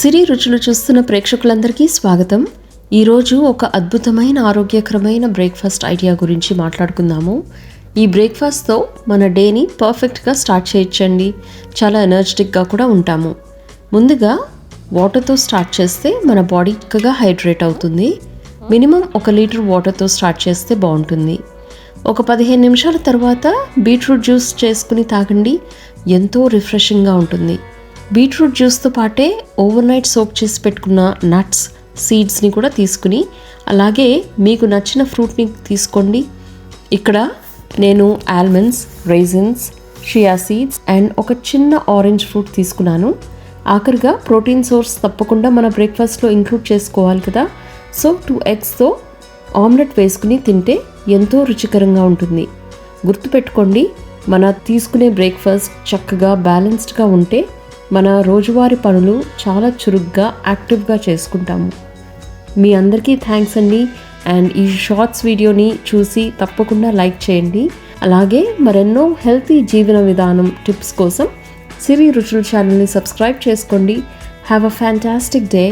సిరి రుచులు చూస్తున్న ప్రేక్షకులందరికీ స్వాగతం. ఈరోజు ఒక అద్భుతమైన ఆరోగ్యకరమైన బ్రేక్ఫాస్ట్ ఐడియా గురించి మాట్లాడుకుందాము. ఈ బ్రేక్ఫాస్ట్తో మన డేని పర్ఫెక్ట్గా స్టార్ట్ చేయొచ్చండి. చాలా ఎనర్జెటిక్గా కూడా ఉంటాము. ముందుగా వాటర్తో స్టార్ట్ చేస్తే మన బాడీ చక్కగా హైడ్రేట్ అవుతుంది. మినిమం 1 లీటర్ వాటర్తో స్టార్ట్ చేస్తే బాగుంటుంది. ఒక 15 నిమిషాల తర్వాత బీట్రూట్ జ్యూస్ చేసుకుని తాగండి. ఎంతో రిఫ్రెషింగ్గా ఉంటుంది. బీట్రూట్ జ్యూస్తో పాటే ఓవర్ నైట్ సోక్ చేసి పెట్టుకున్న నట్స్, సీడ్స్ని కూడా తీసుకుని అలాగే మీకు నచ్చిన ఫ్రూట్ని తీసుకోండి. ఇక్కడ నేను almonds, raisins, Shia seeds and ఒక చిన్న ఆరెంజ్ ఫ్రూట్ తీసుకున్నాను. ఆఖరిగా ప్రోటీన్ సోర్స్ తప్పకుండా మన బ్రేక్ఫాస్ట్లో ఇంక్లూడ్ చేసుకోవాలి కదా. సో 2 ఎగ్స్తో ఆమ్లెట్ వేసుకుని తింటే ఎంతో రుచికరంగా ఉంటుంది. గుర్తుపెట్టుకోండి, మన తీసుకునే బ్రేక్ఫాస్ట్ చక్కగా బ్యాలెన్స్డ్గా ఉంటే మన రోజువారీ పనులు చాలా చురుగ్గా యాక్టివ్గా చేసుకుంటాము. మీ అందరికీ థ్యాంక్స్ అండి. అండ్ ఈ షార్ట్స్ వీడియోని చూసి తప్పకుండా లైక్ చేయండి. అలాగే మరెన్నో హెల్తీ జీవన విధానం టిప్స్ కోసం సిరి రుచుల ఛానల్ని సబ్స్క్రైబ్ చేసుకోండి. Have a fantastic day.